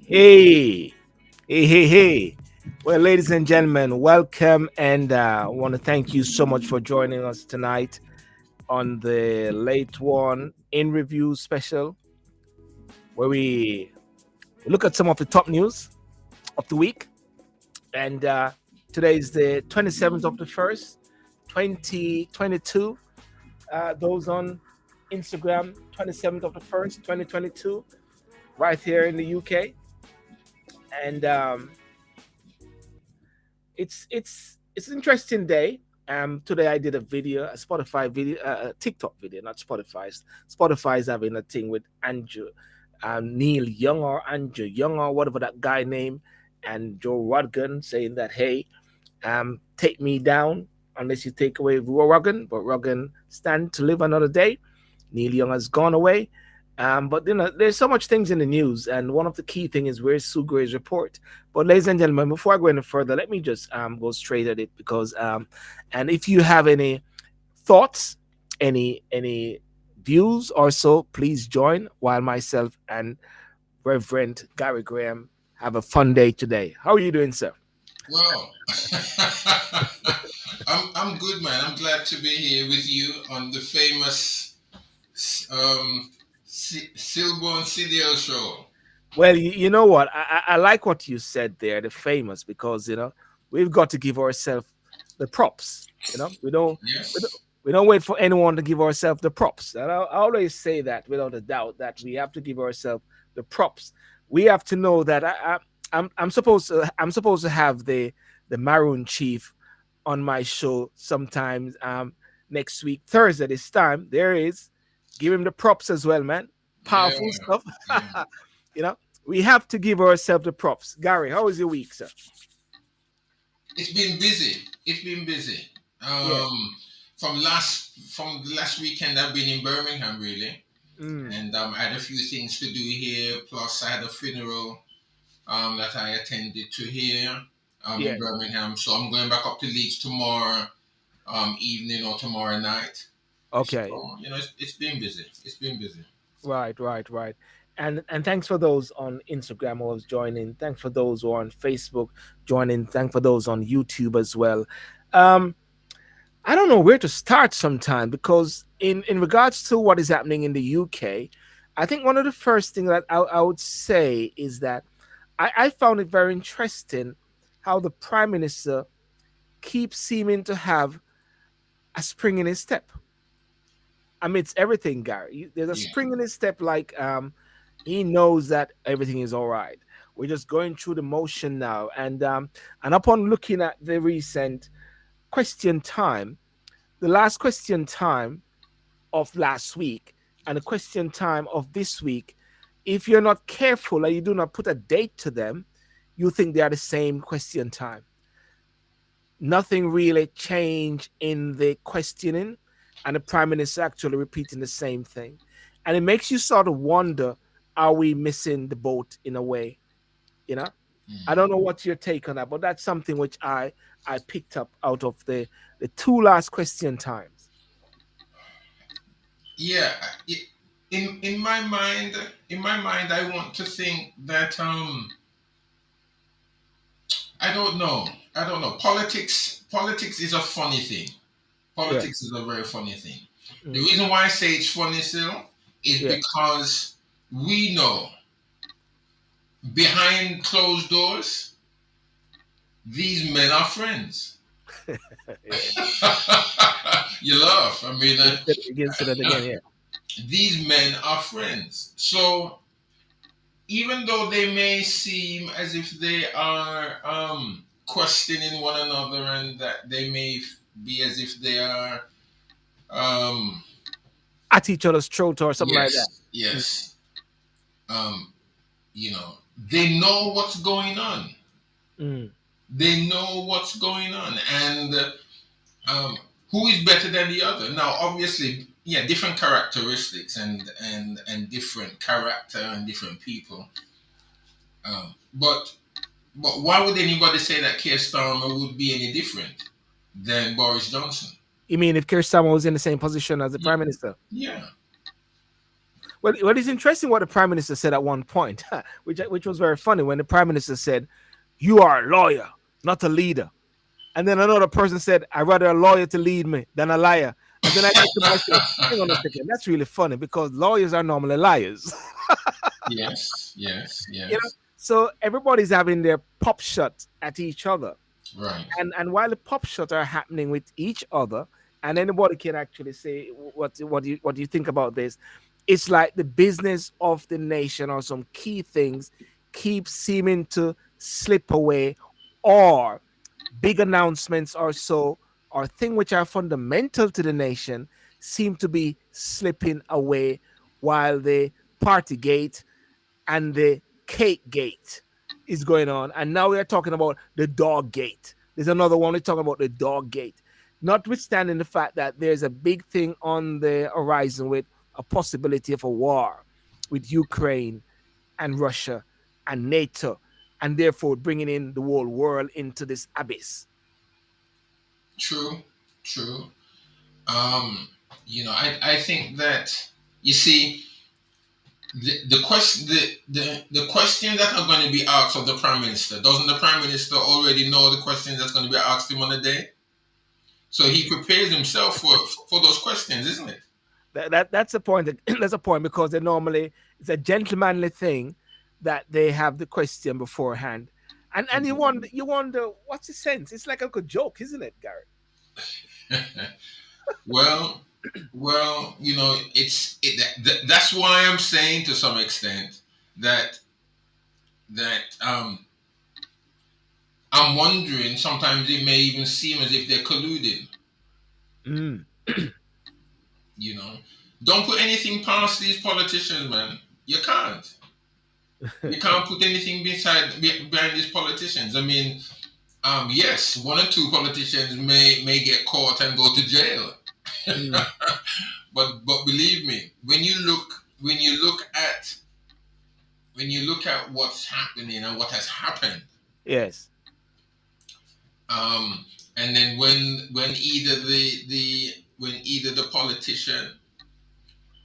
Hey, hey. Well, ladies and gentlemen, welcome, and I want to thank you so much for joining us tonight on the late one in review special, where we look at some of the top news of the week. And today is the 27th of the 1st, 2022. Those on Instagram, 27th of the 1st, 2022, right here in the UK. And it's an interesting day. Today I did a video, a Spotify video, a TikTok video, not Spotify. Spotify's having a thing with Andrew, Neil Young or Andrew Young or whatever that guy name, and Joe Rogan saying that, hey, take me down unless you take away Rogan, but Rogan stand to live another day. Neil Young has gone away. But there's so much things in the news, and one of the key things is where's Sue Gray's report. But ladies and gentlemen, before I go any further, let me just go straight at it because and if you have any thoughts, any views or so, please join while myself and Reverend Gary Graham have a fun day today. How are you doing, sir? Well, I'm good, man. I'm glad to be here with you on the famous Silborn CDL show. Well, you know what? I like what you said there, the famous, because we've got to give ourselves the props. We don't Yes. we don't wait for anyone to give ourselves the props. And I always say that without a doubt that we have to give ourselves the props. We have to know that I'm supposed to have the Maroon Chief on my show sometimes next week Thursday this time. There is give him the props as well, man. Yeah. Powerful stuff. Yeah. you know we have to give ourselves the props. Gary, how was your week, sir? It's been busy. It's been busy. Yeah. From the last weekend, I've been in Birmingham, really, Mm, and I had a few things to do here. Plus, I had a funeral that I attended to here yeah. in Birmingham. So I'm going back up to Leeds tomorrow evening or tomorrow night. Okay. So it's been busy. It's been busy. Right. And thanks for those on Instagram who was joining. Thanks for those who are on Facebook joining. Thanks for those on YouTube as well. Um, I don't know where to start sometime because in regards to what is happening in the UK, I think one of the first things that I would say is that I found it very interesting how the Prime Minister keeps seeming to have a spring in his step amidst everything, Gary. There's a Yeah. spring in his step, like he knows that everything is all right. We're just going through the motion now, and upon looking at the recent question time, the last question time of last week and the question time of this week, if you're not careful and you do not put a date to them, you think they are the same question time. Nothing really changed in the questioning, and the prime minister actually repeating the same thing. And it makes you sort of wonder, are we missing the boat in a way? You know? I don't know Mhm. what's your take on that, but that's something which I picked up out of the two last question times. Yeah. In my mind, I want to think that I don't know. Politics is a funny thing. Yeah. Politics is a very funny thing. The Mm. reason why I say it's funny still is Yeah. because we know behind closed doors, these men are friends. Yeah. You laugh. I mean, Against it again. Yeah. these men are friends. So even though they may seem as if they are questioning one another and that they may be as if they are, um, At each other's throat or something like that. yes, yes, um, they know what's going on. Mm. They know what's going on, and um, who is better than the other? Now, obviously, yeah, different characteristics and different character and different people. But why would anybody say that Keir Starmer would be any different than Boris Johnson? You mean if Keir Starmer was in the same position as the Yeah, prime minister? yeah, Well, it's interesting what the prime minister said at one point, which was very funny when the prime minister said, "You are a lawyer, not a leader." And then another person said, "I'd rather a lawyer to lead me than a liar." And then I got to myself, hang on a second, that's really funny because lawyers are normally liars. yes, yes, you know? yes, So everybody's having their pop shot at each other. right, And while the pop shots are happening with each other, and anybody can actually say what do you think about this? It's like the business of the nation or some key things keep seeming to slip away, or big announcements or so, or things which are fundamental to the nation seem to be slipping away while the party gate and the cake gate is going on. And now we are talking about the dog gate. There's another one we're talking about the dog gate. Notwithstanding the fact that there's a big thing on the horizon with a possibility of a war with Ukraine and Russia and NATO, and therefore bringing in the whole world into this abyss. true, true. Um, I think that you see the question the questions that are going to be asked of the prime minister. Doesn't the prime minister already know the questions that's going to be asked him on the day? So he prepares himself for those questions, isn't it? That's a point. That's a point because they normally it's a gentlemanly thing that they have the question beforehand, and you wonder what's the sense. It's like a good joke, isn't it, Gary? well, that's why I'm saying to some extent that that I'm wondering. Sometimes it may even seem as if they're colluding. Mm. You know, don't put anything past these politicians, man. You can't. You can't put anything behind these politicians. I mean, yes, one or two politicians may get caught and go to jail. Mm. But believe me, when you look at what's happening and what has happened, Yes. um, and then when either the politician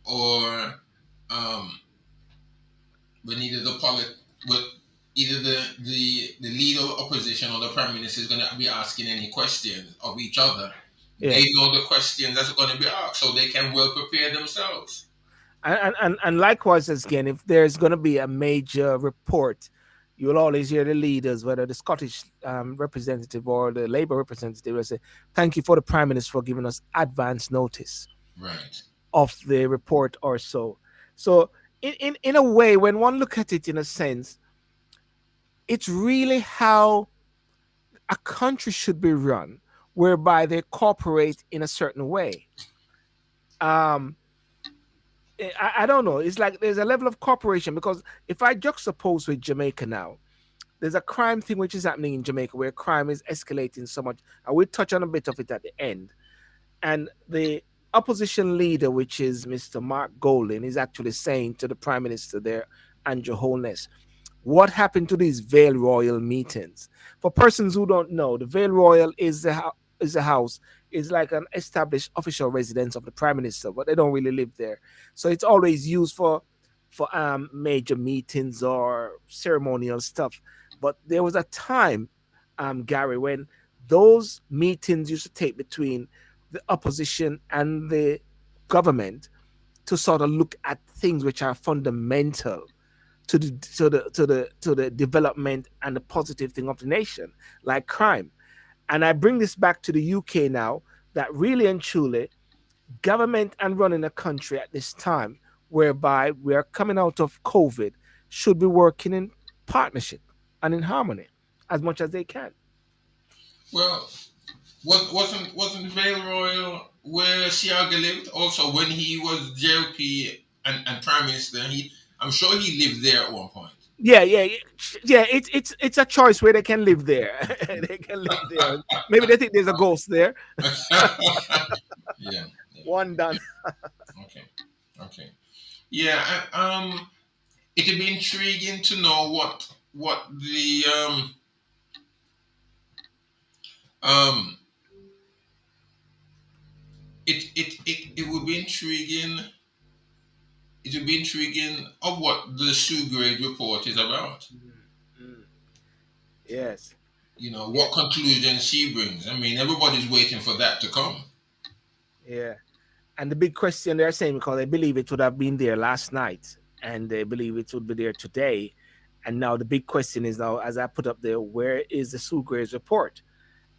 or um, when either the polit well, either the leader of opposition or the prime minister is going to be asking any questions of each other, they Yes. know the questions that's going to be asked, so they can well prepare themselves. And likewise, again, if there's going to be a major report, you'll always hear the leaders, whether the Scottish representative or the Labour representative, will say, "Thank you for the Prime Minister for giving us advance notice Right. of the report," or so. So, in a way, when one look at it in a sense, it's really how a country should be run, whereby they cooperate in a certain way. Um, I don't know. It's like there's a level of cooperation because if I juxtapose with Jamaica now, there's a crime thing which is happening in Jamaica where crime is escalating so much. And we'll touch on a bit of it at the end. And the opposition leader, which is Mr. Mark Golding, is actually saying to the Prime Minister there, Andrew Holness, what happened to these Vale Royal meetings? For persons who don't know, the Vale Royal is a house, is like an established official residence of the Prime Minister, but they don't really live there. So it's always used for major meetings or ceremonial stuff. But there was a time, Gary, when those meetings used to take between the opposition and the government to sort of look at things which are fundamental to the development and the positive thing of the nation, like crime. And I bring this back to the UK now, that really and truly, government and running a country at this time, whereby we are coming out of COVID, should be working in partnership and in harmony as much as they can. Well, wasn't Vale Royal where Siaga lived also when he was JLP and Prime Minister? I'm sure he lived there at one point. Yeah, yeah, yeah. Yeah, it's a choice where they can live there. They can live there. Maybe they think there's a ghost there. Yeah, yeah. One done. Okay, okay. Yeah, it'd be intriguing to know what the um it would be intriguing. It would be intriguing of what the Sue Grade report is about. Mm, mm. Yes. Yeah. What conclusion she brings. I mean, everybody's waiting for that to come. Yeah. And the big question they're saying, because they believe it would have been there last night and they believe it would be there today. And now the big question is now, as I put up there, where is the Sucre's report?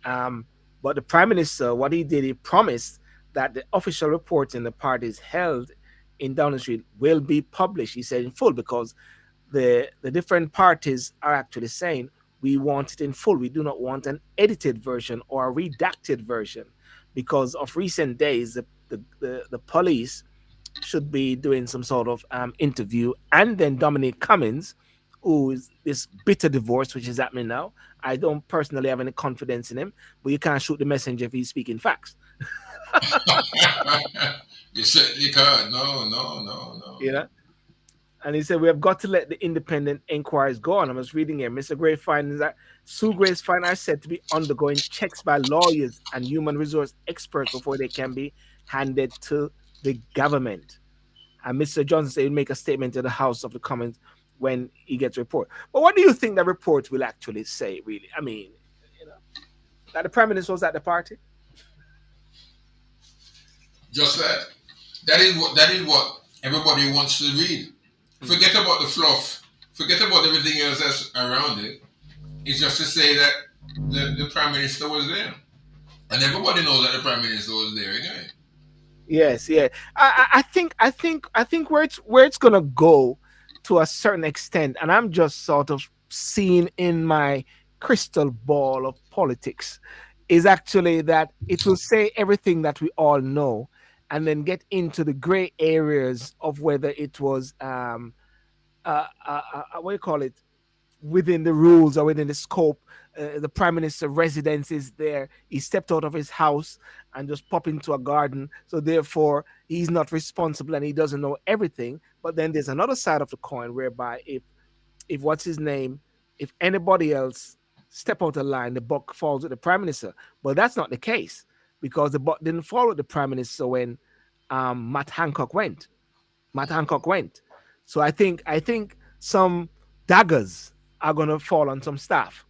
Um, but the prime minister, what he did, he promised that the official report in the parties held in Downing Street will be published. He said in full, because the different parties are actually saying we want it in full. We do not want an edited version or a redacted version, because of recent days the police should be doing some sort of interview, and then Dominic Cummings, who is this bitter divorce which is happening now. I don't personally have any confidence in him, but you can't shoot the messenger if he's speaking facts. You certainly can't. No, no, no, no, You no. know. And he said, we have got to let the independent inquiries go on. I was reading here. Mr. Gray finds that Sue Gray's findings are said to be undergoing checks by lawyers and human resource experts before they can be handed to the government. And Mr. Johnson said he'll make a statement to the House of the Commons when he gets a report. But what do you think the report will actually say, really? I mean, you know, that the Prime Minister was at the party? Just that. That is what everybody wants to read. Mm. Forget about the fluff. Forget about everything else that's around it. It's just to say that the Prime Minister was there. And everybody knows that the Prime Minister was there anyway. Yes, yeah. I think where it's gonna go to a certain extent, and I'm just sort of seeing in my crystal ball of politics, is actually that it will say everything that we all know, and then get into the gray areas of whether it was what do you call it, within the rules or within the scope. The prime minister residence is there. He stepped out of his house and just popped into a garden. So therefore, he's not responsible and he doesn't know everything. But then there's another side of the coin whereby if what's his name, if anybody else step out of line, the buck falls with the prime minister. But that's not the case, because the buck didn't fall with the prime minister when Matt Hancock went. Matt Hancock went. So I think some daggers are gonna fall on some staff.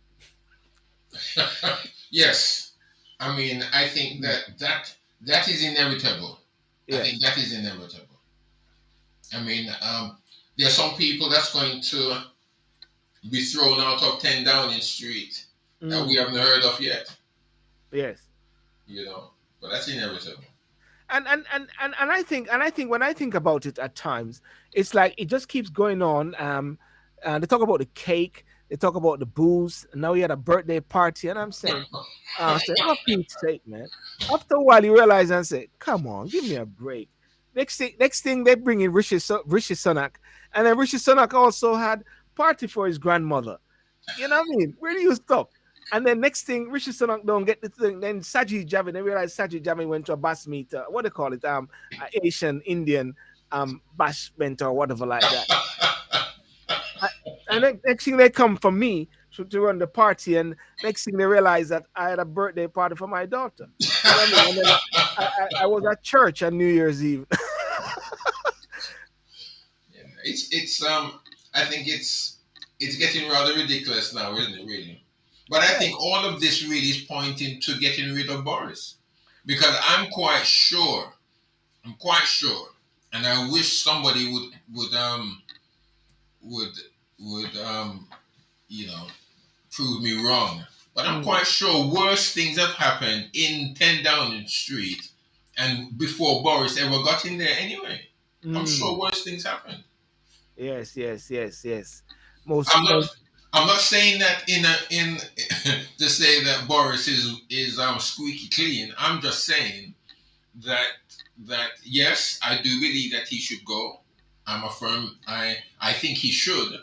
Yes. I mean, I think Mm. that is inevitable. I think Yes. that is inevitable. I mean, there are some people that's going to be thrown out of 10 Downing Street that we Mm. haven't heard of yet, Yes. you know. But that's inevitable. And I think when I think about it at times, it's like it just keeps going on. They talk about the cake, they talk about the booze, and now we had a birthday party, and I'm saying, for Pete's sake, man. After a while, you realize and say, come on, give me a break. Next thing they bring in Rishi Sunak, and then Rishi Sunak also had party for his grandmother. You know what I mean? Where do you stop? And then next thing, Rishi Sunak don't get the thing. Then Sajid Javid, they realize Sajid Javid went to a bash meet, what do they call it? Asian Indian bashment or whatever like that. I- And then next thing they come for me to run the party, and next thing they realize that I had a birthday party for my daughter. You know what I mean? And then I was at church on New Year's Eve. Yeah, it's I think it's getting rather ridiculous now, isn't it? Really. But I Yeah. think all of this really is pointing to getting rid of Boris. because I'm quite sure, and I wish somebody would would you know prove me wrong. But I'm Mm, quite sure worse things have happened in 10 Downing Street and before Boris ever got in there anyway. I'm mm. sure worse things happened. Yes, yes, yes, yes. I'm not Most I'm not saying that in to say that Boris is squeaky clean. I'm just saying that yes, I do believe that he should go. I'm a firm I think he should.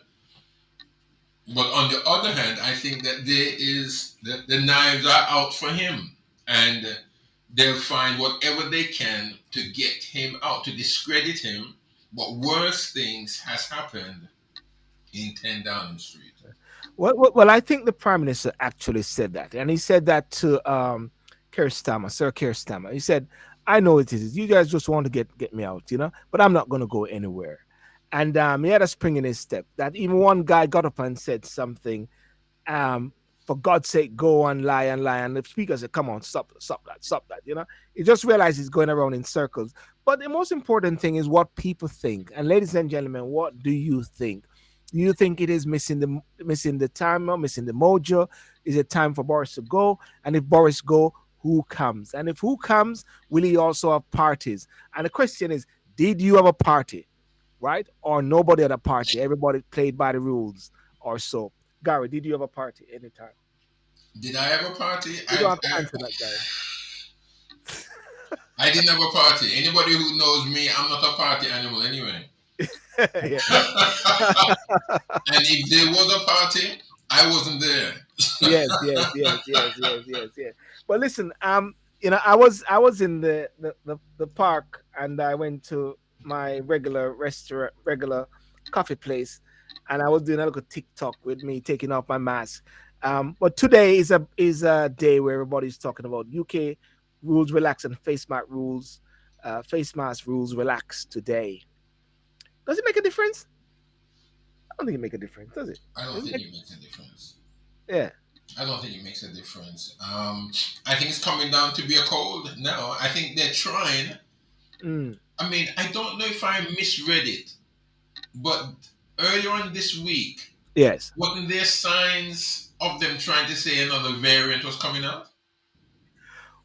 But on the other hand, I think that the knives are out for him, and they'll find whatever they can to get him out, to discredit him. But worse things has happened in 10 Downing Street. well, I think the prime minister actually said that, and he said that to Keir Starmer, Sir Keir Starmer. He said, "I know it is. You guys just want to get me out, but I'm not going to go anywhere." And he had a spring in his step. That even one guy got up and said something, um, for God's sake, go and lie and lie. And the speaker said, come on, stop that. He just realized he's going around in circles. But the most important thing is what people think. And ladies and gentlemen, what do you think? Do you think it is missing the timer, missing the mojo? Is it time for Boris to go? And if Boris go, who comes? And if who comes, will he also have parties? And the question is, did you have a party? Right? Or nobody had a party. Everybody played by the rules or so. Gary, did you have a party anytime? Did I have a party? You don't have to answer that, Gary. I didn't have a party. Anybody who knows me, I'm not a party animal anyway. Yeah. And if there was a party, I wasn't there. Yes, yes, yes, yes, yes, yes, yes. But listen, I was in the park, and I went to my regular restaurant, regular coffee place, and I was doing a little TikTok with me taking off my mask. But today is a day where everybody's talking about UK rules relax and face mask rules relax today. Does it make a difference? I don't think it make a difference, does it? I don't Does it think make, it makes a difference. yeah. I don't think it makes a difference. I think it's coming down to be a cold now. I think they're trying. Mm, I mean, I don't know if I misread it, but earlier on this week, yes. wasn't there signs of them trying to say another variant was coming out?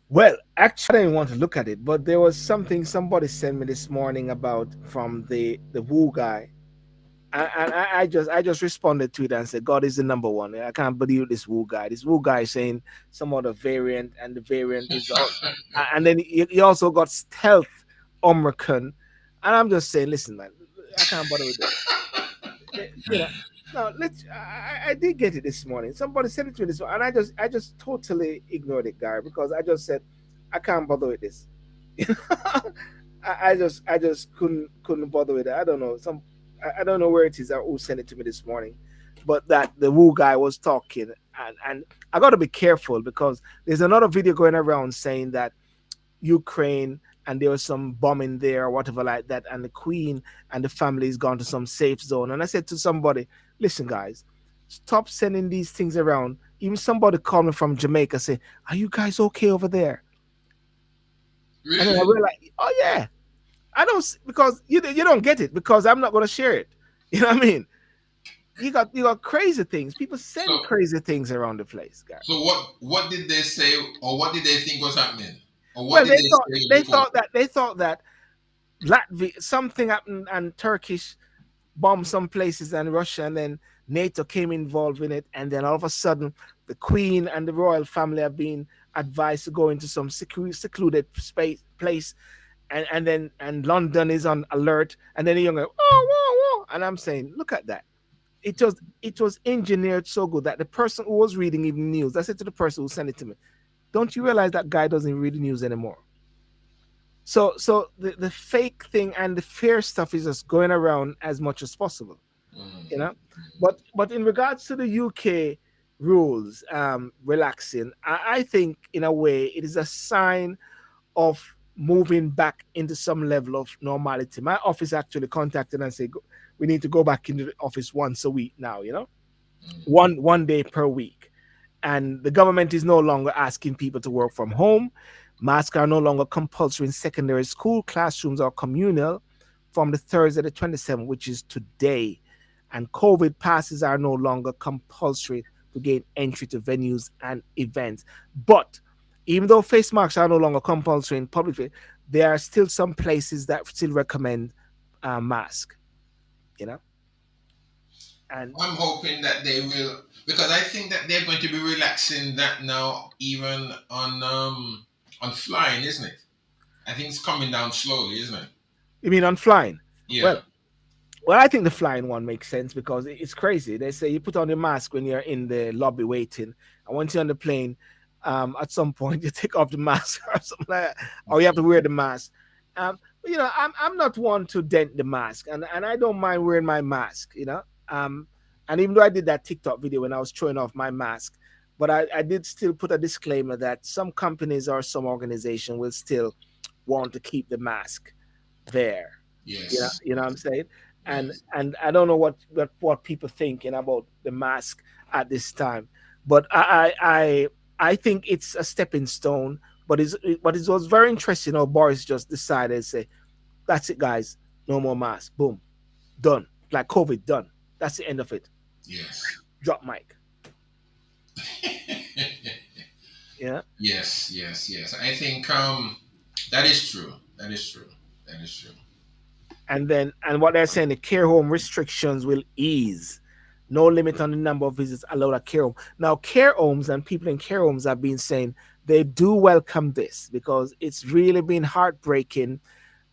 Well, actually, I didn't want to look at it, but there was something somebody sent me this morning about from the Wu guy, and I just responded to it and said, "God is the number one." I can't believe this Wu guy. This Wu guy is saying some other variant, and the variant is all, and then he also got stealth Omicron, and I'm just saying, listen, man, I can't bother with this. You know, no, I did get it this morning. Somebody sent it to me this morning, and I just totally ignored it, guy, because I just said I can't bother with this. I just couldn't bother with it. I don't know I don't know where it is or who sent it to me this morning, but that the Wu guy was talking, and I got to be careful because there's another video going around saying that Ukraine, and there was some bombing there or whatever like that, and the Queen and the family is gone to some safe zone. And I said to somebody, listen, guys, stop sending these things around. Even somebody called me from Jamaica, say, are you guys okay over there? And then I Really? realized, oh yeah, I don't because you don't get it because I'm not going to share it. You know what I mean? You got crazy things. People send So, crazy things around the place, guys. so what did they say, or what did they think was happening, or what Well, did they they thought say they before? thought that they thought that Latvia something happened and Turkish bombed some places and Russia, and then NATO came involved in it, and then all of a sudden the Queen and the royal family have been advised to go into some secluded space place, and London is on alert, and then the young go, whoa, whoa, whoa, and I'm saying, look at that. It was engineered so good that the person who was reading even news, I said to the person who sent it to me, don't you realize that guy doesn't read the news anymore? So the fake thing and the fear stuff is just going around as much as possible, you Mhm. know. But in regards to the UK rules, relaxing, I think in a way it is a sign of moving back into some level of normality. My office actually contacted and said, we need to go back into the office once a week now, Mhm. one day per week. And the government is no longer asking people to work from home. Masks are no longer compulsory in secondary school classrooms or communal from the Thursday the 27th, which is today. And COVID passes are no longer compulsory to gain entry to venues and events. But even though face masks are no longer compulsory in public, there are still some places that still recommend mask, you know? And I'm hoping that they will, because I think that they're going to be relaxing that now, even on flying, isn't it? I think it's coming down slowly, isn't it? you mean on flying? Well, Yeah. Well, I think the flying one makes sense because it's crazy. They say you put on your mask when you're in the lobby waiting, and once you're on the plane, at some point you take off the mask or something like that, or you have to wear the mask. But, I'm not one to dent the mask, and I don't mind wearing my mask. And even though I did that TikTok video when I was showing off my mask, but I did still put a disclaimer that some companies or some organization will still want to keep the mask there. Yes. You know what I'm saying? And Yes. and I don't know what people thinking about the mask at this time, but I think it's a stepping stone. But it was very interesting how Boris just decided to say, "That's it, guys, no more mask. Boom, done. Like COVID, done. That's the end of it. Yes. Drop mic." Yeah. Yes. Yes. Yes. I think that is true. That is true. That is true. And what they're saying, the care home restrictions will ease. No limit on the number of visits allowed at care home. Now, care homes and people in care homes have been saying they do welcome this because it's really been heartbreaking.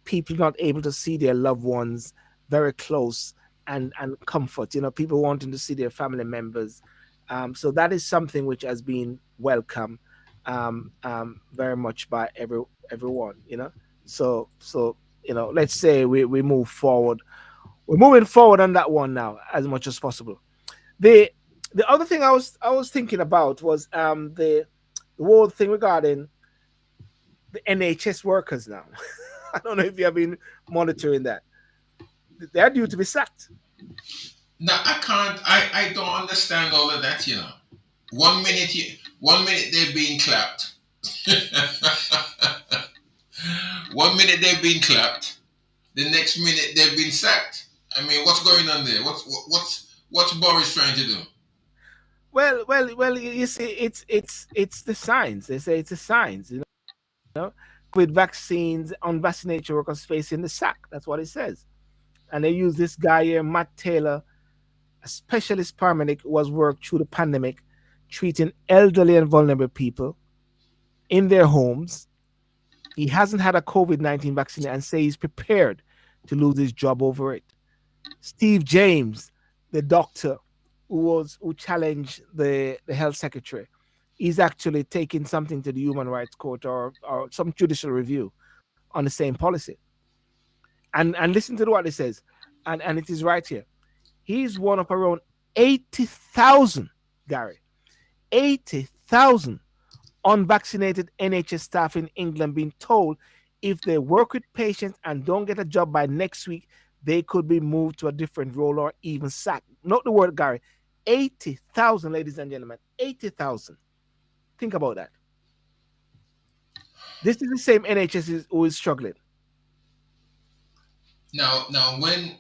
People not able to see their loved ones very close and comfort. People wanting to see their family members. So that is something which has been welcome very much by everyone. So let's say we move forward. We're moving forward on that one now as much as possible. The the other thing I was thinking about was the whole thing regarding the NHS workers now. I don't know if you have been monitoring that. They're due to be sacked. Now I can't. I don't understand all of that. One minute they're being clapped. One minute they've been clapped. The next minute they've been sacked. I mean, what's going on there? What's Boris trying to do? Well. You see, it's the signs. They say it's the signs. Know, with vaccines, unvaccinated workers facing the sack. That's what it says. And they use this guy here, Matt Taylor, a specialist paramedic who has worked through the pandemic, treating elderly and vulnerable people in their homes. He hasn't had a COVID-19 vaccine and say he's prepared to lose his job over it. Steve James, the doctor who challenged the health secretary, he's actually taking something to the Human Rights Court or some judicial review on the same policy. And listen to what it says, and it is right here. He's one of around 80,000, Gary, 80,000 unvaccinated NHS staff in England being told if they work with patients and don't get a job by next week, they could be moved to a different role or even sacked. Not the word, Gary. 80,000, ladies and gentlemen. 80,000. Think about that. This is the same NHS who is struggling. Now, when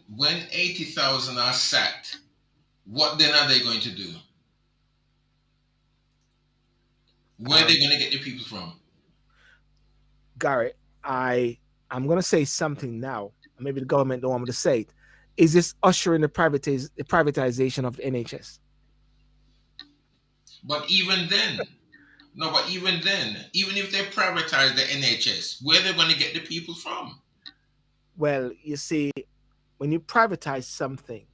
80,000 are sacked, what then are they going to do? Where are they Um, going to get the people from? Gary, I'm going to say something now. Maybe the government don't want me to say it. Is this ushering the privatization of the NHS? But even then, no, but even then, even if they privatize the NHS, where are they going to get the people from? Well, you see, when you privatize something,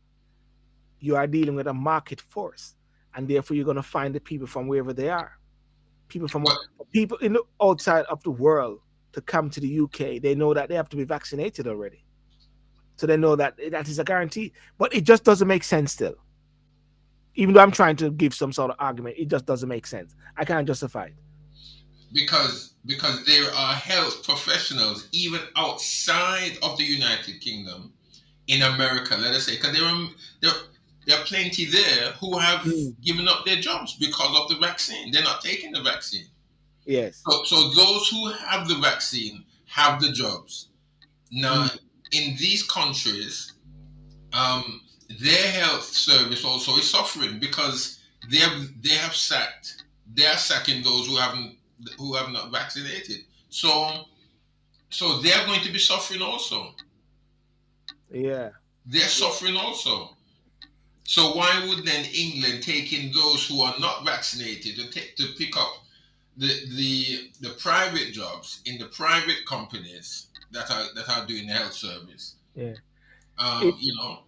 you are dealing with a market force, and therefore you're going to find the people from wherever they are. People from But people in the outside of the world to come to the UK, they know that they have to be vaccinated already, so they know that that is a guarantee. But it just doesn't make sense still. Even though I'm trying to give some sort of argument, it just doesn't make sense. I can't justify it. because there are health professionals even outside of the United Kingdom, in America, let us say, because there there are plenty there who have Mm. given up their jobs because of the vaccine. They're not taking the vaccine. Yes. So those who have the vaccine have the jobs. Now, Mm. in these countries, their health service also is suffering because they are sacking those who have not vaccinated. So they're going to be suffering also. Yeah. They're Yeah. suffering also. So why would then England take in those who are not vaccinated to pick up the private jobs in the private companies that are doing the health service? Yeah. It. You know,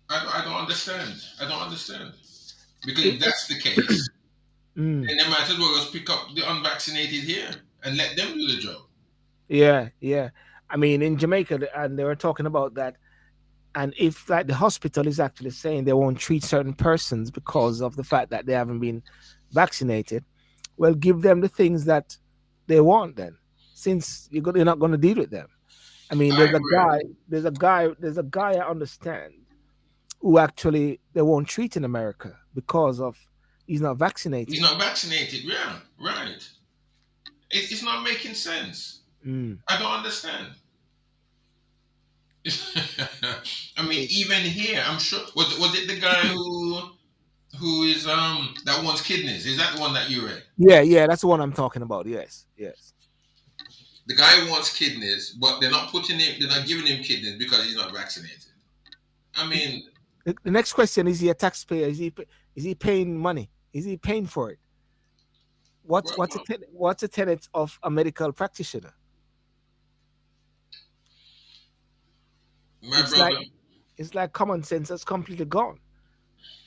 I don't understand. I don't understand because It. if that's the case, Mm. then they might as well just pick up the unvaccinated here and let them do the job. Yeah. Yeah. I mean, in Jamaica, and they were talking about that. And if like the hospital is actually saying they won't treat certain persons because of the fact that they haven't been vaccinated, well, give them the things that they want then, since you're not going to deal with them. I mean, I agree. there's a guy I understand who actually they won't treat in America because of he's not He's vaccinated. not vaccinated. Yeah, right. It's not making sense. Mm. I don't understand. I mean, It's even here, I'm sure. Was it the guy who is that wants kidneys? Is that the one that you read? yeah, yeah, that's the one I'm talking about. Yes, yes. The guy wants kidneys, but they're not putting him. They're not giving him kidneys because he's not vaccinated. I Is- mean, The next question is: he a taxpayer? Is he paying money? Is he paying for it? well, What's a tenet of a medical practitioner? my It's like brother, it's like common sense has completely gone.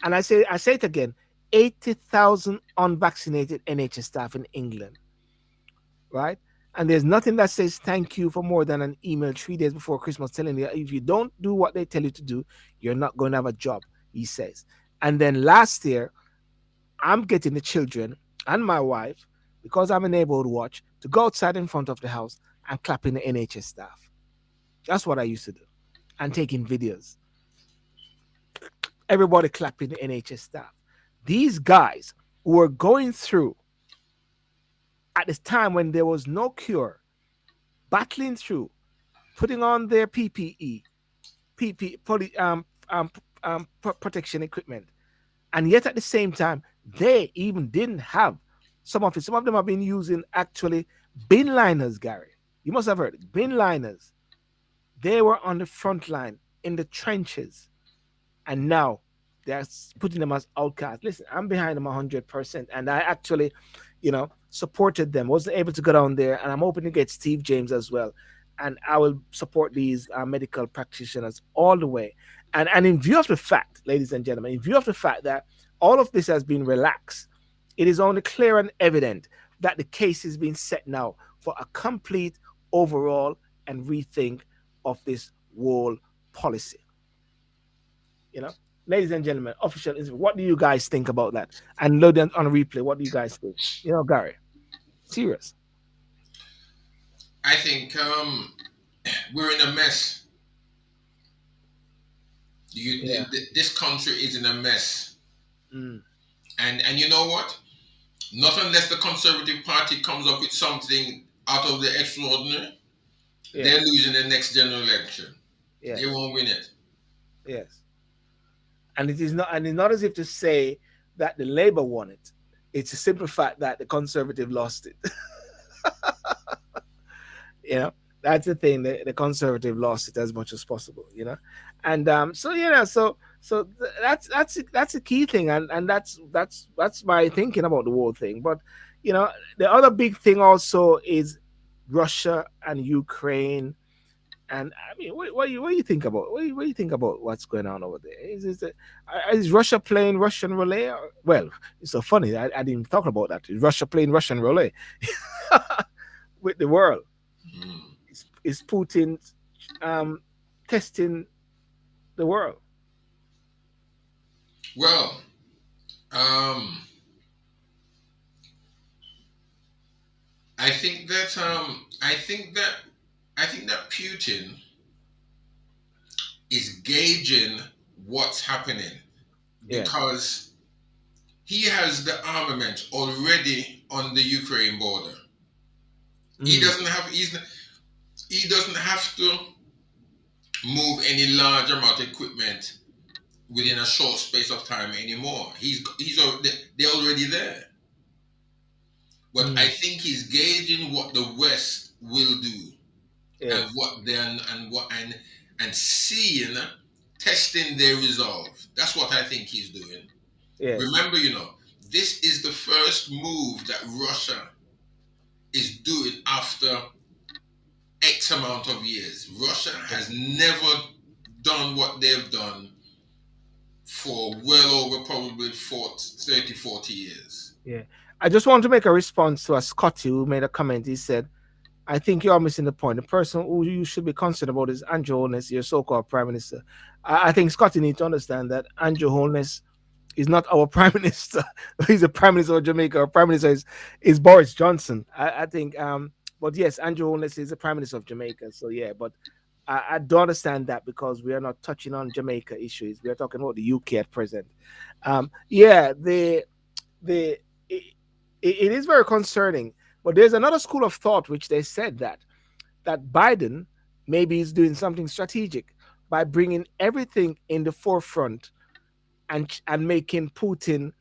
And I say it again: 80,000 unvaccinated NHS staff in England, right? And there's nothing that says thank you for more than an email 3 days before Christmas telling you if you don't do what they tell you to do, you're not going to have a job, he says. And then last year, I'm getting the children and my wife, because I'm a neighborhood watch, to go outside in front of the house and clapping the NHS staff. That's what I used to do. And taking videos. Everybody clapping the NHS staff. These guys were going through at this time when there was no cure, battling through, putting on their PPE, PP, protection equipment, and yet at the same time, they even didn't have some of it. Some of them have been using actually bin liners, Gary. You must have heard it. Bin liners. They were on the front line in the trenches, and now they're putting them as outcasts. Listen, I'm behind them 100%, and I actually, supported them. Wasn't able to go down there, and I'm hoping to get Steve James as well. And I will support these medical practitioners all the way. And in view of the fact, ladies and gentlemen, in view of the fact that all of this has been relaxed, it is only clear and evident that the case is being set now for a complete overall and rethink of this whole policy. You know, ladies and gentlemen, official is what do you guys think about that? And load them on a replay. What do you guys think? Gary, serious. I think we're in a mess. Yeah. This country is in a mess, Mm. and you know what? Not unless the Conservative Party comes up with something out of the extraordinary, they're Yes. losing the next general election. They Yes. won't win it. Yes. And it's not as if to say that the Labour won it. It's a simple fact that the Conservative lost it. you know that's the thing, the Conservative lost it as much as possible. And that's a key thing, and that's my thinking about the whole thing. But you know the other big thing also is Russia and Ukraine. And I mean, what do you think about what do you think about what's going on over there? Is Russia playing Russian roulette? Well, it's so funny. I didn't talk about that. Is Russia playing Russian roulette with the world? Mm. Is Putin um, testing the world? Well, um, I think that Putin is gauging what's happening Yes. because he has the armament already on the Ukraine border. He Mm. doesn't have he doesn't have to move any large amount of equipment within a short space of time anymore. They're already there. But I Mm. think he's gauging what the West will do and Yes. what then and what and seeing, testing their resolve. That's what I think he's doing. Yes. Remember, this is the first move that Russia is doing after X amount of years. Russia has never done what they've done for well over probably 40 years. Yeah. I just want to make a response to a Scotty who made a comment. He said, I think you are missing the point. The person who you should be concerned about is Andrew Holness, your so-called prime minister. I think Scotty need to understand that Andrew Holness is not our prime minister. He's the prime minister of Jamaica. Our prime minister is Boris Johnson. I think, but yes, Andrew Holness is the prime minister of Jamaica. So yeah, but I don't understand that because we are not touching on Jamaica issues. We are talking about the UK at present. Yeah, the it is very concerning. But there's another school of thought which they said that Biden maybe is doing something strategic by bringing everything in the forefront and making Putin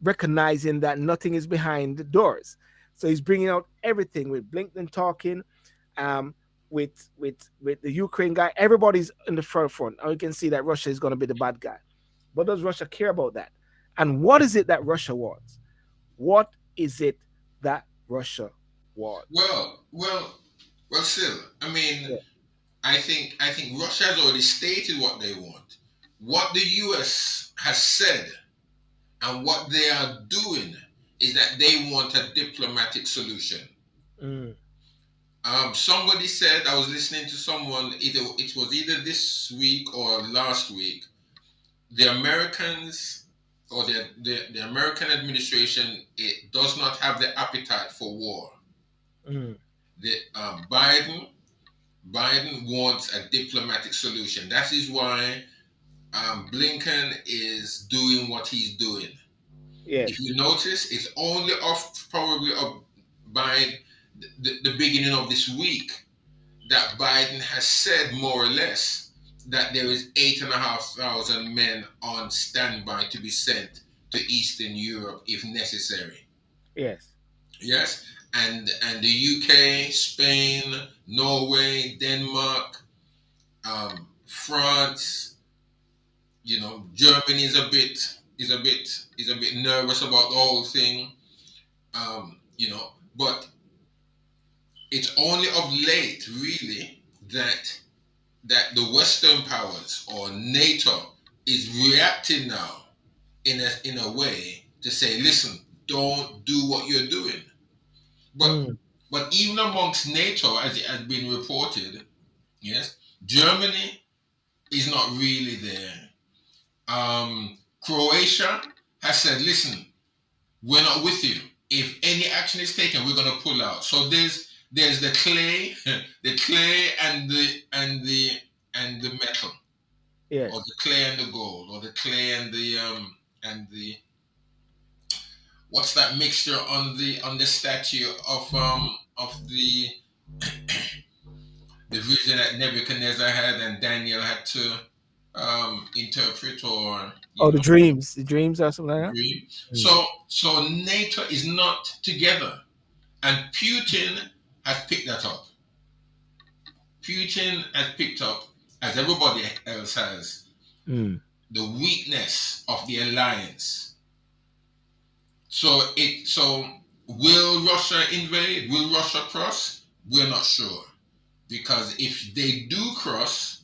recognizing that nothing is behind the doors. So he's bringing out everything with Blinken talking, um, with the Ukraine guy. Everybody's in the forefront, and we can see that Russia is going to be the bad guy. But does Russia care about that? And what is it that Russia wants? What is it that Russia wants? Well, still, I mean, Yeah. I think Russia has already stated what they want. What the US has said and what they are doing is that they want a diplomatic solution. Mm, Somebody said, I was listening to someone, it was either this week or last week, the Americans or the American administration, it does not have the appetite for war. mm, The Biden wants a diplomatic solution. That is why Blinken is doing what he's doing. If yes. you notice, it's only off probably of by the beginning of this week that Biden has said more or less that there is 8,500 men on standby to be sent to Eastern Europe if necessary. Yes. Yes, and the UK, Spain, Norway, Denmark, France, Germany is a bit nervous about the whole thing. But it's only of late really that the Western powers or NATO is reacting now in a way to say, listen, don't do what you're doing. But Mm, but even amongst NATO, as it has been reported, yes, Germany is not really there. Croatia has said, listen, we're not with you. If any action is taken, we're going to pull out. So there's the clay, the clay and the metal, or yes. the clay and the gold, or the clay and the what's that mixture on the statue of the vision that Nebuchadnezzar had and Daniel had to interpret or Oh, the dreams or something like dream. that. Mm, So NATO is not together, and Putin has picked that up. Putin has picked up, as everybody else has, mm, the weakness of the alliance. So will Russia invade? Will Russia cross? We're not sure, because if they do cross,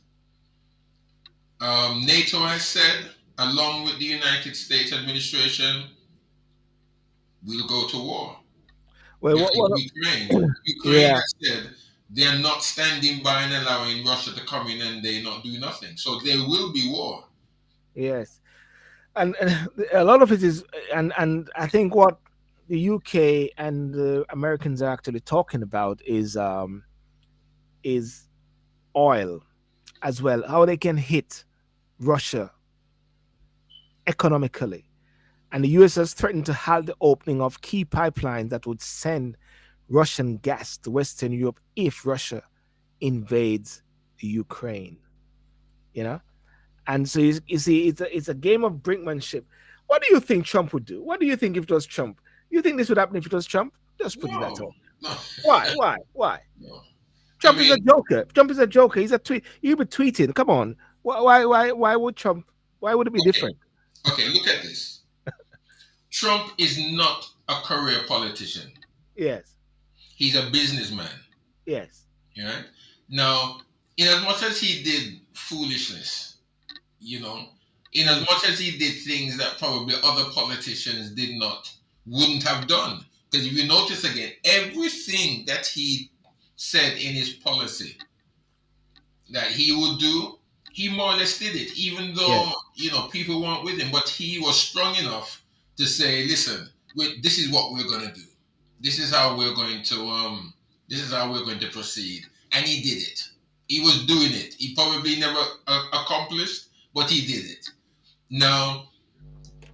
NATO has said, along with the United States administration, we'll go to war. well, Just like what? Ukraine Yeah. has said they're not standing by and allowing Russia to come in and they not do nothing. So there will be war. Yes. And a lot of it is, and I think what the UK and the Americans are actually talking about is oil as well. How they can hit Russia economically. And the US has threatened to halt the opening of key pipelines that would send Russian gas to Western Europe if Russia invades Ukraine. You know, and so you see, it's a game of brinkmanship. What do you think Trump would do? What do you think if it was Trump? You think this would happen if it was Trump? Just put it that No, way. no, Why? Why? Why? no. I Trump is a mean, joker. Trump is a joker. He's a tweet. You be tweeting. Come on. Why would Trump? Why would it be okay, different? okay. Look at this. Trump is not a career politician. Yes. He's a businessman. Yes. Right? Now, in as much as he did foolishness, you know, in as Mm, much as he did things that probably other politicians wouldn't have done. Because if you notice again, everything that he said in his policy that he would do, he more or less did it, even yes. though, people weren't with him. But he was strong enough to say, listen, this is what we're going to do. This is how we're going to, this is how we're going to proceed. And he did it. He was doing it. He probably never accomplished, but he did it. Now,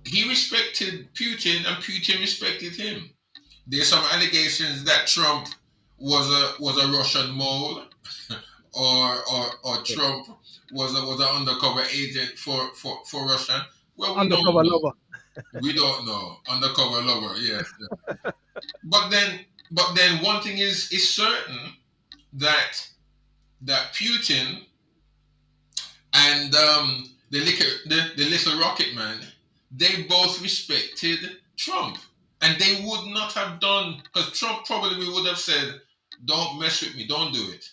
he respected Putin and Putin respected him. There's some allegations that Trump was a Russian mole, or Yes. Trump was an undercover agent for Russia. Well, we don't Undercover know. lover. We don't know. Undercover lover, yes. But then one thing is certain, that Putin and the little rocket man, they both respected Trump. And they would not have done, because Trump probably would have said, don't mess with me, don't do it.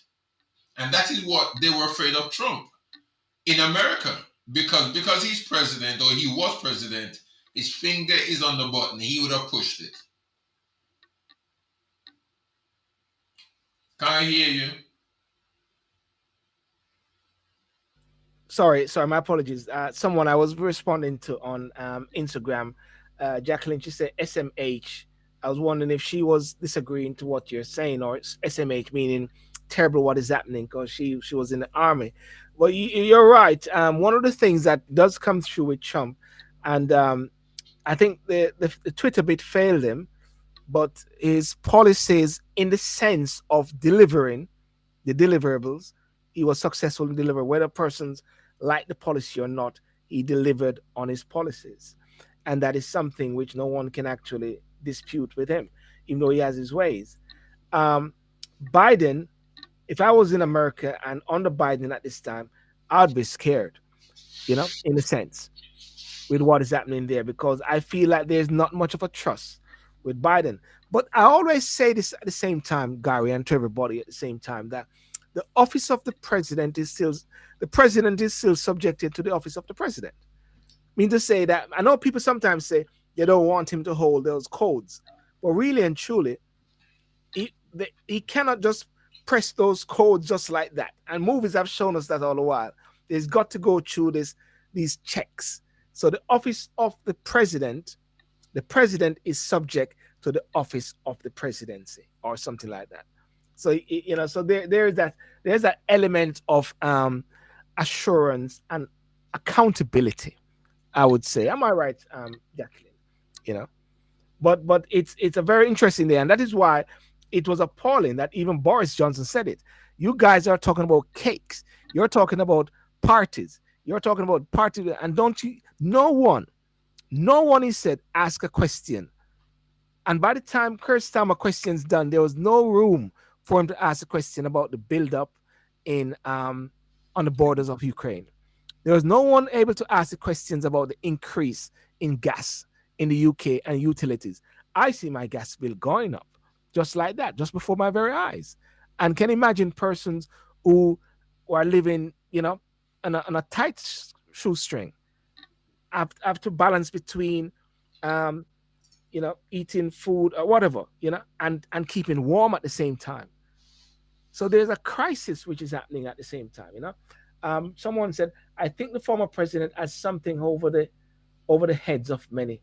And that is what they were afraid of Trump in America. Because he's president, or he was president, his finger is on the button. He would have pushed it. Can I hear you? Sorry, my apologies. Someone I was responding to on Instagram, Jacqueline, she said SMH. I was wondering if she was disagreeing to what you're saying, or SMH meaning terrible what is happening, because she was in the army. Well, you're right. One of the things that does come through with Trump, and I think the Twitter bit failed him, but his policies in the sense of delivering the deliverables, he was successful in delivering. Whether persons like the policy or not, he delivered on his policies. And that is something which no one can actually dispute with him, even though he has his ways. Um, Biden, if I was in America and under Biden at this time, I'd be scared, in a sense, with what is happening there, because I feel like there's not much of a trust with Biden. But I always say this at the same time, Gary, and to everybody at the same time, that the office of the president is still subjected to the office of the president. I mean to say that I know people sometimes say they don't want him to hold those codes, but really and truly, he cannot just press those codes just like that. And movies have shown us that all the while. There's got to go through these checks. So the president is subject to the office of the presidency or something like that. So so there's that element of assurance and accountability. I would say, am I right, Jacqueline? You know, but it's a very interesting day, and that is why it was appalling that even Boris Johnson said it. You guys are talking about cakes. You're talking about parties. You're talking about party, and don't you? No one is said ask a question. And by the time Kirsten question's done, there was no room for him to ask a question about the build-up in on the borders of Ukraine. There was no one able to ask the questions about the increase in gas in the UK and utilities. I see my gas bill going up just like that, just before my very eyes. And can imagine persons who are living, on a tight shoestring, have to balance between um, eating food or whatever, and keeping warm at the same time. So there's a crisis which is happening at the same time. Someone said, I think the former president has something over the heads of many.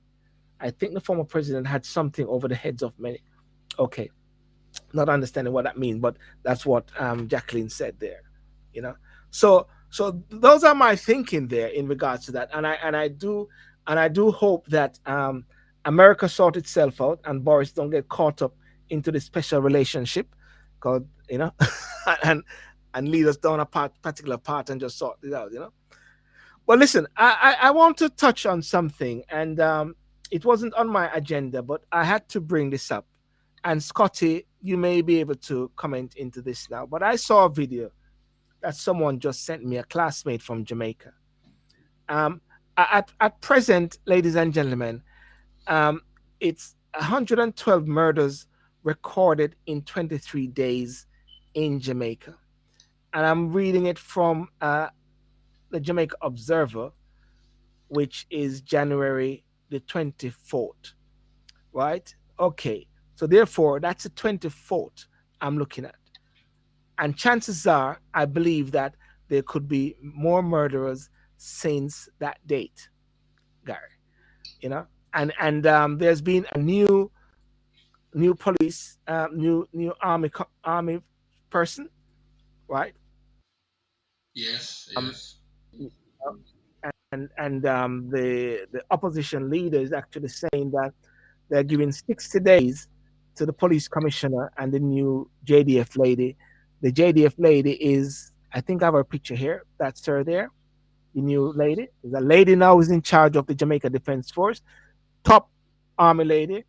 I think the former president had something over the heads of many. Okay, not understanding what that means, but that's what Jacqueline said there. You know, so those are my thinking there in regards to that, and I do hope that America sort itself out and Boris don't get caught up into this special relationship called, and lead us down a particular path and just sort it out. Well, listen, I want to touch on something, and it wasn't on my agenda, but I had to bring this up. And Scotty, you may be able to comment into this now, but I saw a video that someone just sent me, a classmate from Jamaica. Um, at present, ladies and gentlemen, um, it's 112 murders recorded in 23 days in Jamaica. And I'm reading it from the Jamaica Observer, which is January the 24th, right? Okay. So therefore, that's the 24th I'm looking at. And chances are, I believe that there could be more murderers since that date, Gary. And there's been a new police, new army person, right? Yes, Um, yes. and the opposition leader is actually saying that they're giving 60 days to the police commissioner and the new JDF lady. The JDF lady is, I think I have her picture here. That's her there, the new lady. The lady now is in charge of the Jamaica Defense Force, top army lady,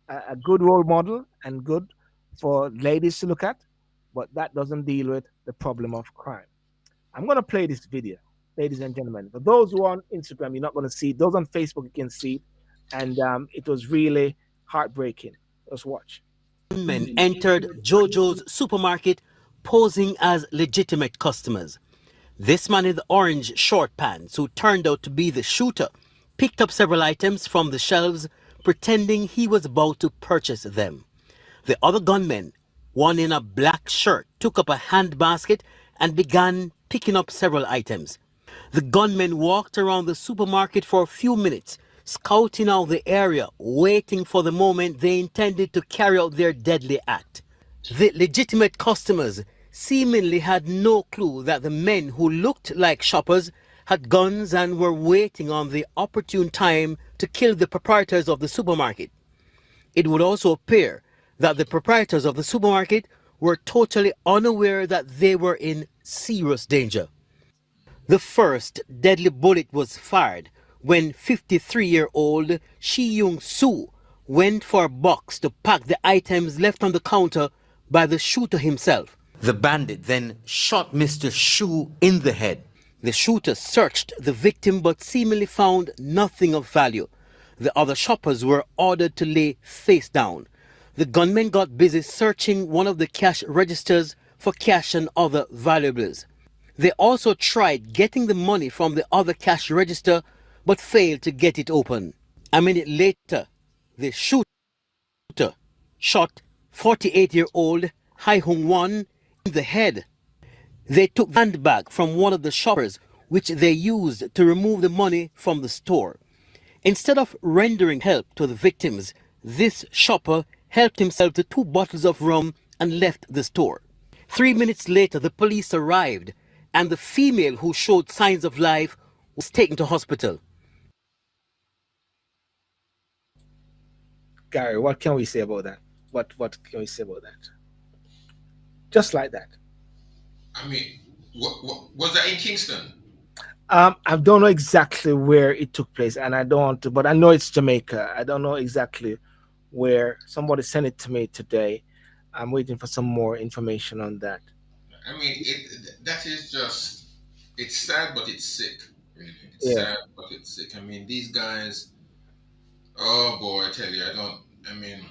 a good role model and good for ladies to look at, but that doesn't deal with the problem of crime. I'm going to play this video, ladies and gentlemen. For those who are on Instagram, you're not going to see it. Those on Facebook, you can see it. And it was really heartbreaking. Let's watch. Men entered Jojos Supermarket posing as legitimate customers. This man in the orange short pants, who turned out to be the shooter, picked up several items from the shelves, pretending he was about to purchase them. The other gunman, one in a black shirt, took up a handbasket and began picking up several items. The gunmen walked around the supermarket for a few minutes, scouting out the area, waiting for the moment they intended to carry out their deadly act. The legitimate customers seemingly had no clue that the men who looked like shoppers had guns and were waiting on the opportune time to kill the proprietors of the supermarket. It would also appear that the proprietors of the supermarket were totally unaware that they were in serious danger. The first deadly bullet was fired when 53-year-old Shi Yung Soo went for a box to pack the items left on the counter by the shooter himself. The bandit then shot Mr. Shu in the head. The shooter searched the victim but seemingly found nothing of value. The other shoppers were ordered to lay face down. The gunmen got busy searching one of the cash registers for cash and other valuables. They also tried getting the money from the other cash register but failed to get it open. A minute later, the shooter shot 48-year-old Hai Hung Wan in the head. They took the handbag from one of the shoppers, which they used to remove the money from the store. Instead of rendering help to the victims, this shopper helped himself to 2 bottles of rum and left the store. 3 minutes later, the police arrived, and the female who showed signs of life was taken to hospital. Gary, what can we say about that? What can we say about that? Just like that. I mean, what was that in Kingston? I don't know exactly where it took place, and I don't want to, but I know it's Jamaica. I don't know exactly where. Somebody sent it to me today. I'm waiting for some more information on that. I mean, that is just, it's sad, but it's sick. Really, it's Yeah. sad, but it's sick. I mean, these guys. Oh boy, I tell you, I don't. I mean,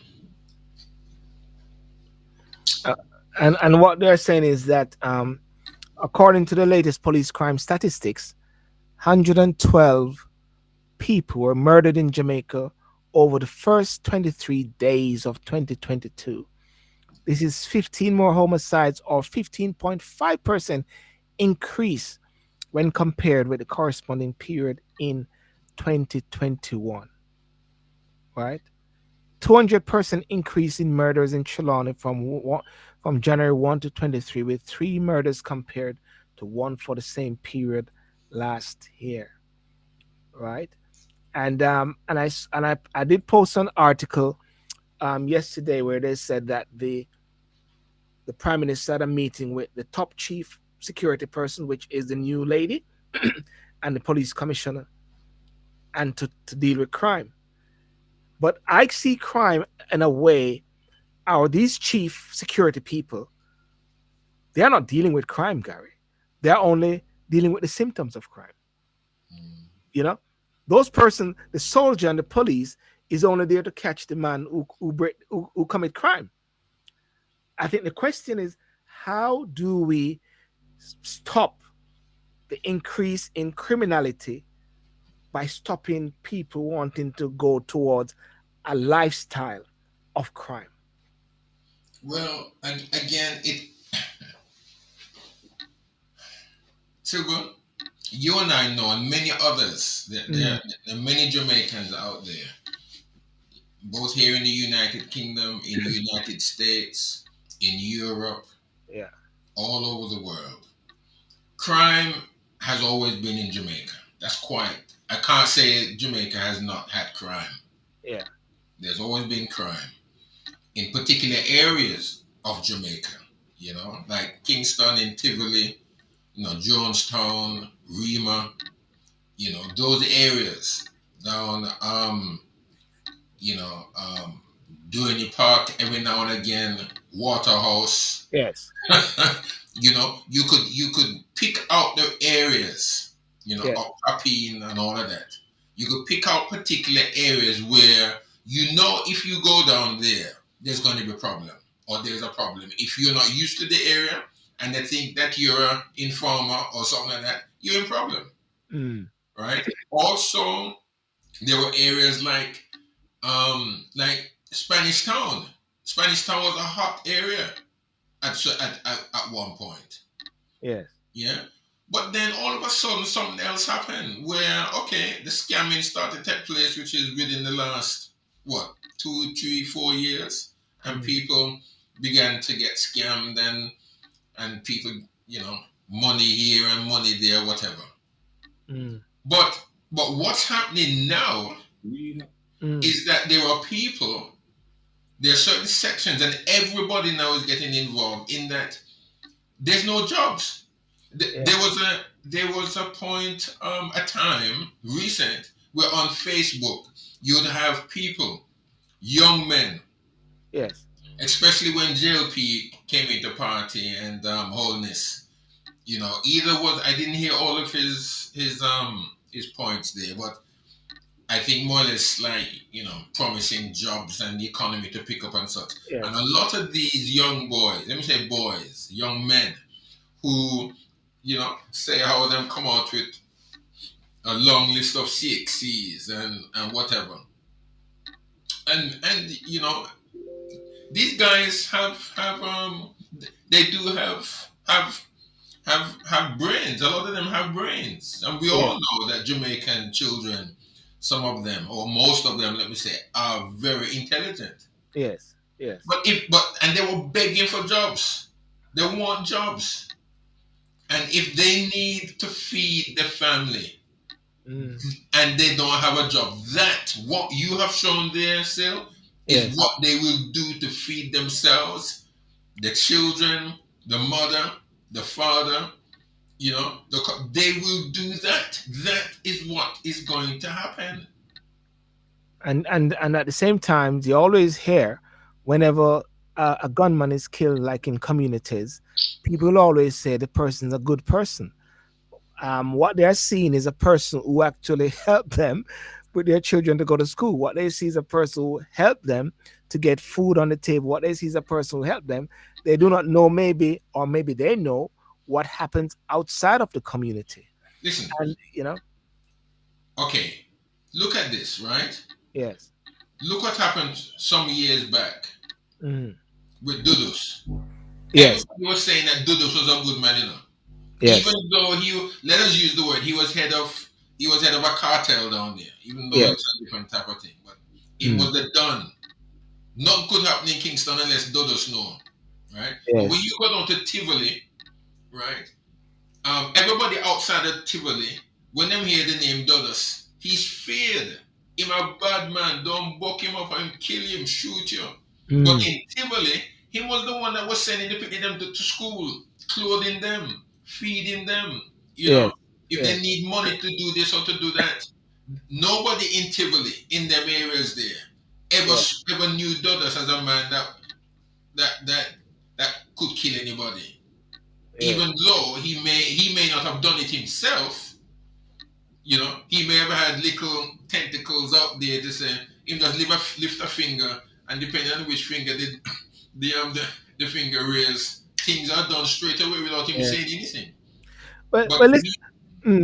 Uh, and what they're saying is that according to the latest police crime statistics, 112 people were murdered in Jamaica over the first 23 days of 2022. This is 15 more homicides, or 15.5% increase when compared with the corresponding period in 2021. Right? 200% increase in murders in Trelawney from January 1 to 23, with 3 murders compared to 1 for the same period last year. Right? And I did post an article yesterday where they said that the prime minister had a meeting with the top chief security person, which is the new lady, and the police commissioner, and to deal with crime. But I see crime in a way, our these chief security people, they are not dealing with crime, Gary. They are only dealing with the symptoms of crime. Mm. You know, those person, the soldier and the police, is only there to catch the man who commit crime. I think the question is, how do we stop the increase in criminality by stopping people wanting to go towards a lifestyle of crime? Well, and again, Sugar, you and I know, and many others, Mm, there are many Jamaicans out there, both here in the United Kingdom, in the United States, in Europe, yeah, all over the world. Crime has always been in Jamaica. That's quite. I can't say Jamaica has not had crime. yeah, There's always been crime in particular areas of Jamaica. Like Kingston and Tivoli, Jonestown, Rema, those areas down, you know, um, Duany Park every now and again, Waterhouse. yes, You could pick out the areas, yeah, of Papine and all of that. You could pick out particular areas where if you go down there, there's going to be a problem or there's a problem. If you're not used to the area and they think that you're an informer or something like that, you're in problem, mm, right? Also, there were areas like Spanish Town. Spanish Town was a hot area at one point. yes, Yeah. But then all of a sudden something else happened where the scamming started to take place, which is within the last what 2, 3, 4 years, and mm, people began to get scammed and people, money here and money there, whatever. mm, But what's happening now mm, is that there are certain sections, and everybody now is getting involved in that. There's no jobs. yeah, There was a point, a time recent, where on Facebook you'd have people, young men, yes, especially when JLP came into party and wholeness. Either was I didn't hear all of his points there, but I think more or less like promising jobs and the economy to pick up and such. And yes, a lot of these young boys, let me say boys, young men, who say how them come out with a long list of CXCs and whatever, and these guys they do have brains. A lot of them have brains, and we yes, all know that Jamaican children, some of them or most of them, let me say, are very intelligent. yes, yes, And they were begging for jobs. They want jobs. And if they need to feed the family mm, and they don't have a job, that what you have shown there, Sil, is yes. what they will do to feed themselves, the children, the mother, the father. They will do that. That is what is going to happen. And at the same time, you always hear whenever a gunman is killed, like in communities, people always say the person's a good person. What they're seeing is a person who actually helped them with their children to go to school. What they see is a person who helped them to get food on the table. What they see is a person who helped them. They do not know, maybe, or maybe they know what happens outside of the community. Listen, And okay, look at this, right? yes, Look what happened some years back mm, with Dudus. yes, Everybody was saying that Dudus was a good man. Even yes, though let us use the word, he was head of a cartel down there, even though yes, it's a different type of thing. But it mm, was the done. Nothing could happen in Kingston unless Dudus know, right? But when yes, you go down to Tivoli, right? Everybody outside of Tivoli, when them hear the name Dudus, he's feared. him a bad man. Don't buck him up and kill him, shoot you. But Mm. in Tivoli, he was the one that was sending the people them to school, clothing them, feeding them. You know, Yes. if they Yes. need money to do this or to do that, nobody in Tivoli in them areas there Yes. ever knew Douglas as a man that that that could kill anybody. Yes. Even though he may not have done it himself, he may have had little tentacles out there to say him just lift a finger, and depending on which finger the finger raise, things are done straight away without him Yes. saying anything. But But but let's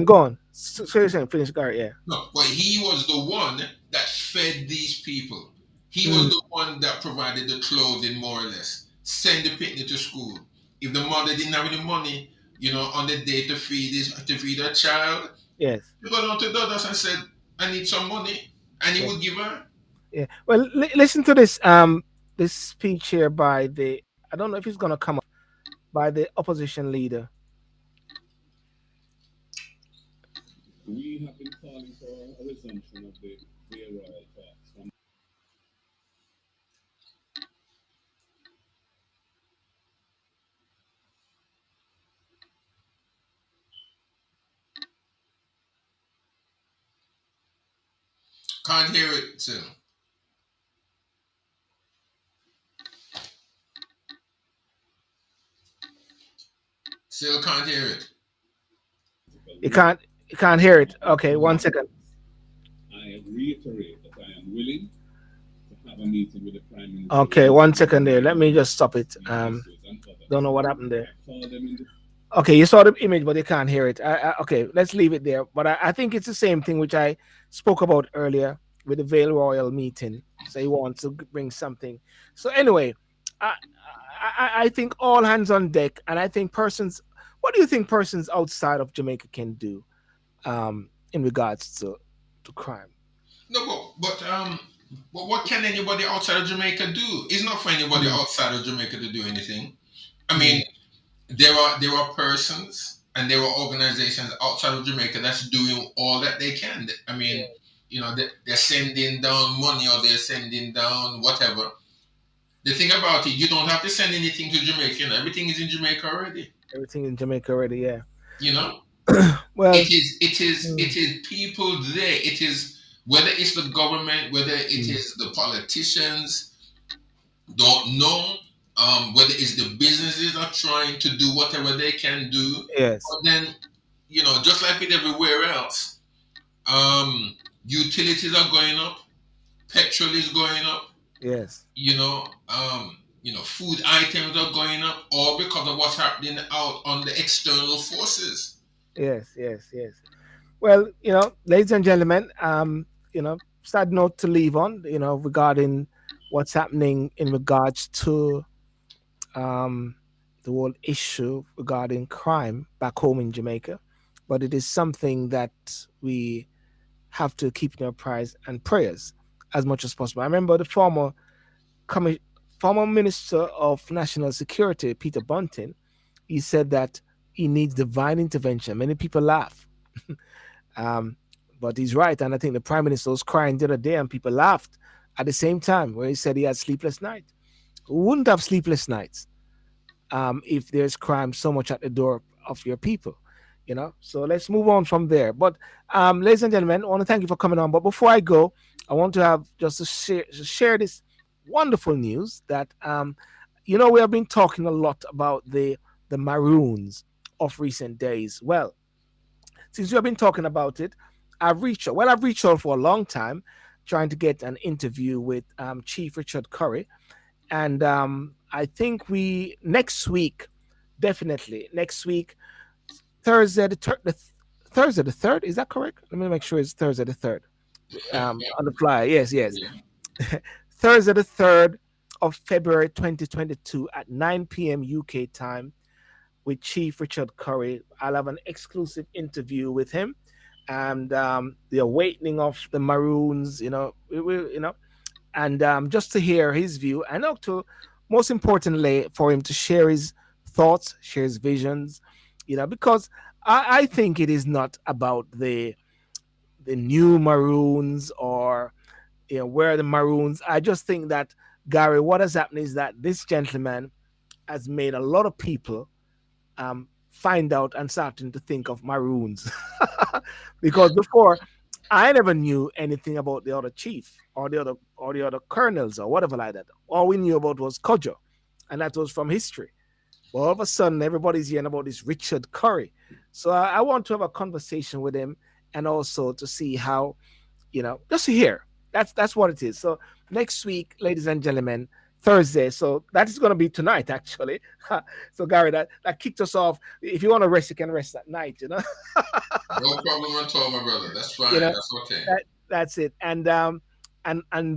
go on. So you're saying finish, Gary? Yeah. no, but he was the one that fed these people. He was Mm. the one that provided the clothing, more or less. Send the picnic to school. If the mother didn't have any money, on the day to feed her child, Yes. she got on to Douglas and said, "I need some money," and he Yeah. would give her. Yeah. Well, listen to this this speech here by the, I don't know if it's gonna come up, by the opposition leader. Can't hear it still. Still can't hear it. You can't hear it. Okay, one second. Okay, one second there. Let me just stop it. Don't know what happened there. Okay, you saw the image, but you can't hear it. Okay, let's leave it there. But I think it's the same thing which I spoke about earlier with the Vale Royal meeting. So he wants to bring something. So anyway, I, I think all hands on deck, and I think persons. What do you think persons outside of Jamaica can do in regards to crime? No, but what can anybody outside of Jamaica do? It's not for anybody Mm, outside of Jamaica to do anything. I mm, mean, there are persons and there are organizations outside of Jamaica that's doing all that they can. I mean, yeah, they're sending down money or they're sending down whatever. The thing about it, you don't have to send anything to Jamaica. Everything is in Jamaica already. everything in Jamaica already. Yeah. You know, Well. it Mm, is people there. It is whether it's the government, whether it mm, is the politicians, don't know. Whether it's the businesses are trying to do whatever they can do, yes. but then just like with everywhere else, um, utilities are going up, petrol is going up, Yes. food items are going up, all because of what's happening out on the external forces. Yes. Yes. Yes. Well, ladies and gentlemen, sad note to leave on, regarding what's happening in regards to um, the whole issue regarding crime back home in Jamaica. But it is something that we have to keep in our prayers and prayers as much as possible. I remember the commi- former Minister of National Security, Peter Bunting. He said that he needs divine intervention. Many people laugh. Um, but he's right. And I think the Prime Minister was crying the other day and people laughed at the same time where he said he had sleepless nights. Who wouldn't have sleepless nights if there's crime so much at the door of your people? So let's move on from there. But ladies and gentlemen, I want to thank you for coming on. But before I go, I want to have just to share this wonderful news that we have been talking a lot about the Maroons of recent days. Well, since we have been talking about it, I've reached out for a long time trying to get an interview with Chief Richard Curry. And I think we next week, definitely next week, Thursday Thursday the third. Is that correct? Let me make sure it's Thursday the third. On the fly, yes, yes. Yeah. Thursday the 3rd of February 2022 at 9 p.m. UK time with Chief Richard Curry. I'll have an exclusive interview with him, and the awakening of the Maroons. And just to hear his view, and up to, most importantly, for him to share his thoughts, share his visions. Because I think it is not about the new Maroons or where are the Maroons? I just think that, Gary, what has happened is that this gentleman has made a lot of people find out and starting to think of Maroons. Yeah. Because before, I never knew anything about the other chief or the other colonels or whatever like that. All we knew about was Kojo, and that was from history. But all of a sudden, everybody's hearing about this Richard Curry. So I want to have a conversation with him, and also to see how, just to hear. That's what it is. So next week, ladies and gentlemen, Thursday. So that is going to be tonight, actually. So Gary, that kicked us off. If you want to rest, you can rest at night. No problem at all, my brother. That's you fine. know That's okay. that's it. And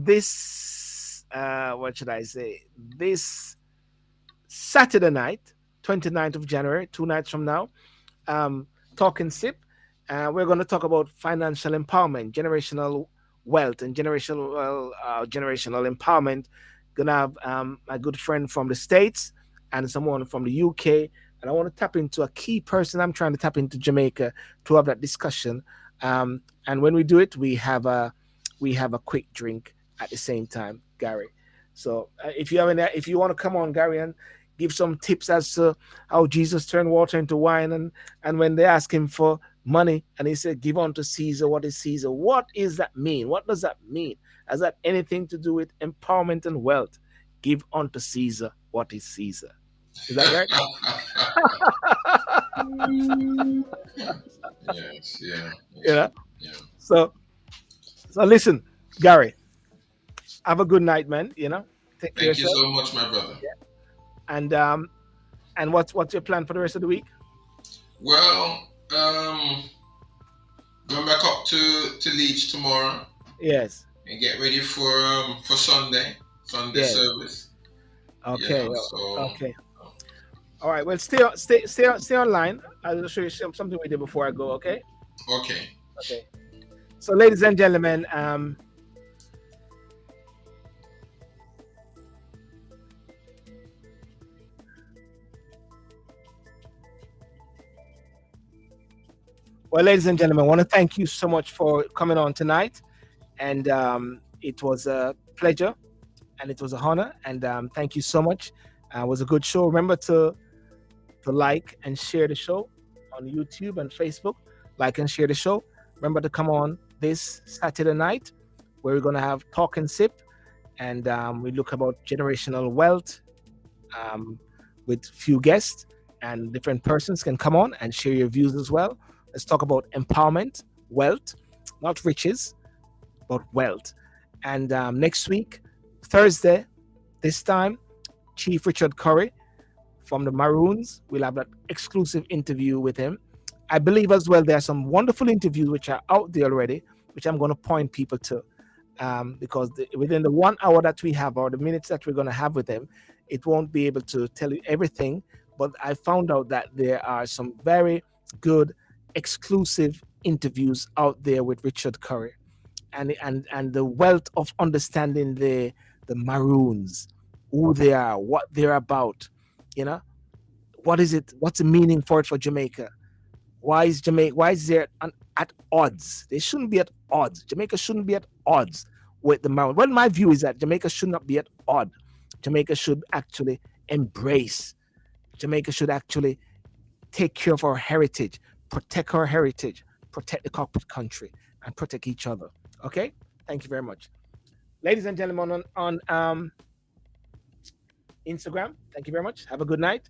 this, what should I say? This Saturday night, 29th of January, 2 nights from now, Talk and Sip. We're going to talk about financial empowerment, generational wealth, and generational empowerment. Gonna have a good friend from the States and someone from the UK, and I want to tap into a key person. I'm trying to tap into Jamaica to have that discussion. And when we do it, we have a quick drink at the same time, Gary. So if you want to come on, Gary, and give some tips as to how Jesus turned water into wine, and when they ask him for money and he said, "Give unto Caesar what is Caesar." What does that mean? What does that mean? Has that anything to do with empowerment and wealth? Give unto Caesar what is Caesar. Is that right? Yes, yeah, you yes, know. yeah. So listen, Gary. Have a good night, man. Take care of Thank you yourself. so much, my brother. And what's your plan for the rest of the week? Well, going back up to Leeds tomorrow Yes. and get ready for Sunday Yes. service. Okay. So Okay. All right. Well, stay online. I'll show you something we did before I go. Okay. okay. Okay. So, ladies and gentlemen, I want to thank you so much for coming on tonight, and it was a pleasure and it was a honor, and thank you so much. It was a good show. Remember to like and share the show on YouTube and Facebook. Like and share the show. Remember to come on this Saturday night, where we're gonna have Talk and Sip, and we look about generational wealth, um, with few guests, and different persons can come on and share your views as well. Let's talk about empowerment, wealth, not riches, but wealth. And next week, Thursday, this time, Chief Richard Curry from the Maroons. We'll have that exclusive interview with him. I believe as well there are some wonderful interviews which are out there already, which I'm going to point people to, because within the 1 hour that we have, or the minutes that we're going to have with him, it won't be able to tell you everything. But I found out that there are some very good exclusive interviews out there with Richard Curry, and the wealth of understanding the Maroons, who they are, what they're about, you know, what is it, what's the meaning for it for Jamaica? Why is there at odds? They shouldn't be at odds. Jamaica shouldn't be at odds with the Maroons. Well, my view is that Jamaica should not be at odd. Jamaica should actually embrace. Jamaica should actually take care of our heritage, protect our heritage, protect the cockpit country, and protect each other. Okay? Thank you very much. Ladies and gentlemen on Instagram, thank you very much. Have a good night.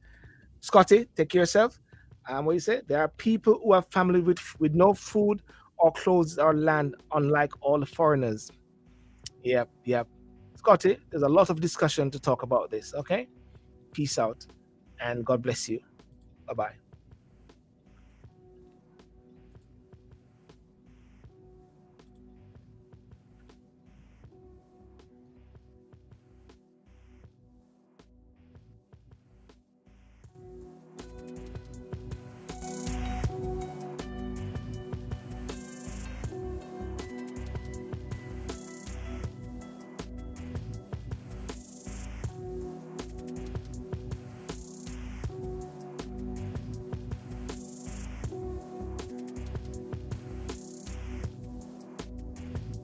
Scotty, take care of yourself. What you say? There are people who have family with no food or clothes or land, unlike all the foreigners. Yep, yep. Scotty, there's a lot of discussion to talk about this. Okay? Peace out and God bless you. Bye bye.